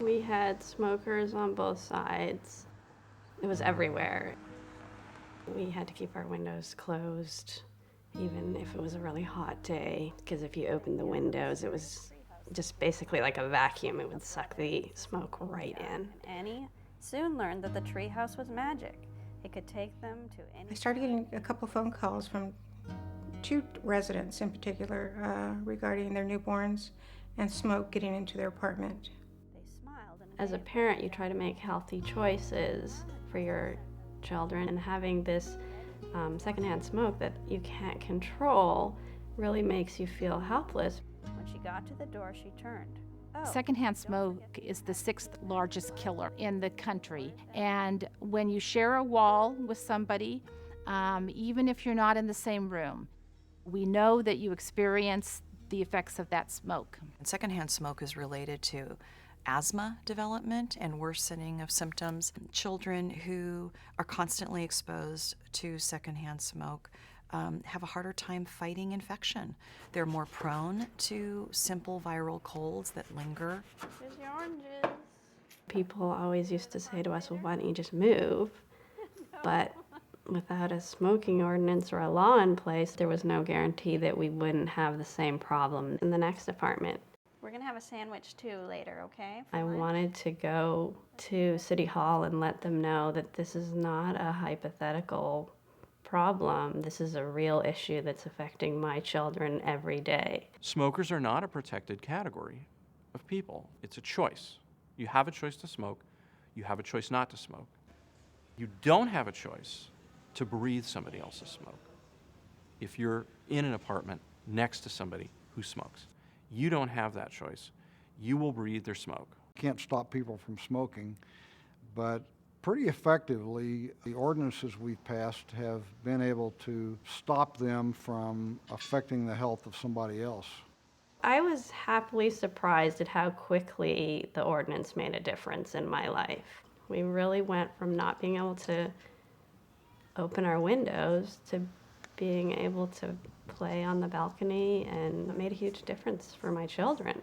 We had smokers on both sides. It was everywhere. We had to keep our windows closed, even if it was a really hot day, because if you opened the windows, it was just basically like a vacuum. It would suck the smoke right in. Annie soon learned that the treehouse was magic. It could take them to any... I started getting a couple phone calls from 2 residents in particular regarding their newborns and smoke getting into their apartment. They smiled and As a parent, you try to make healthy choices for your children, and having this secondhand smoke that you can't control really makes you feel helpless. When she got to the door, she turned. Oh, Secondhand smoke is the 6th largest killer in the country. And when you share a wall with somebody, even if you're not in the same room, we know that you experience the effects of that smoke. And secondhand smoke is related to asthma development and worsening of symptoms. Children who are constantly exposed to secondhand smoke have a harder time fighting infection. They're more prone to simple viral colds that linger. here's your oranges. People always used to say to us, well, why don't you just move? But without a smoking ordinance or a law in place, there was no guarantee that we wouldn't have the same problem in the next apartment. We're gonna have a sandwich too later, okay? I wanted to go to City Hall and let them know that this is not a hypothetical problem. This is a real issue that's affecting my children every day. Smokers are not a protected category of people. It's a choice. You have a choice to smoke. You have a choice not to smoke. You don't have a choice to breathe somebody else's smoke. If you're in an apartment next to somebody who smokes, you don't have that choice. You will breathe their smoke. Can't stop people from smoking, but pretty effectively, the ordinances we've passed have been able to stop them from affecting the health of somebody else. I was happily surprised at how quickly the ordinance made a difference in my life. We really went from not being able to open our windows to being able to play on the balcony, and it made a huge difference for my children.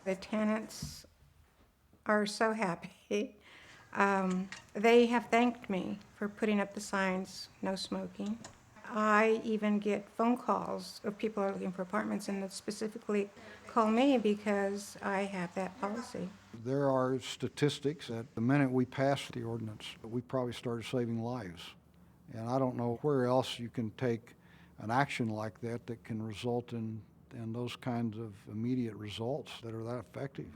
The tenants are so happy. They have thanked me for putting up the signs, no smoking. I even get phone calls of people who are looking for apartments and that specifically call me because I have that policy. There are statistics that the minute we passed the ordinance, we probably started saving lives. And I don't know where else you can take an action like that that can result in those kinds of immediate results that are that effective.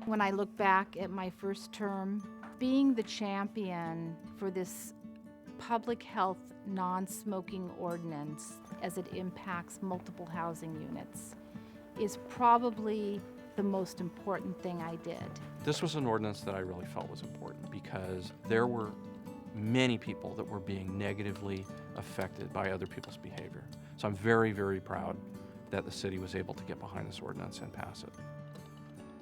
When I look back at my first term, being the champion for this public health non-smoking ordinance as it impacts multiple housing units is probably the most important thing I did. This was an ordinance that I really felt was important because there were many people that were being negatively affected by other people's behavior. So I'm very, very proud that the city was able to get behind this ordinance and pass it.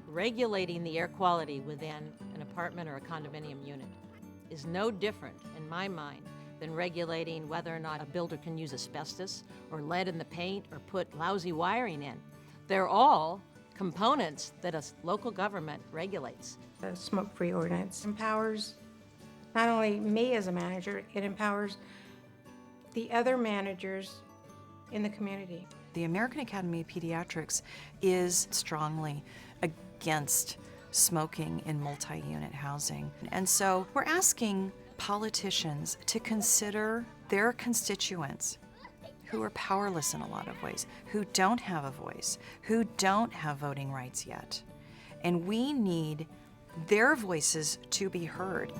Regulating the air quality within an apartment or a condominium unit is no different, in my mind, than regulating whether or not a builder can use asbestos or lead in the paint or put lousy wiring in. They're all components that a local government regulates. The smoke-free ordinance empowers not only me as a manager, it empowers the other managers in the community. The American Academy of Pediatrics is strongly against smoking in multi-unit housing. And so we're asking politicians to consider their constituents who are powerless in a lot of ways, who don't have a voice, who don't have voting rights yet. And we need their voices to be heard.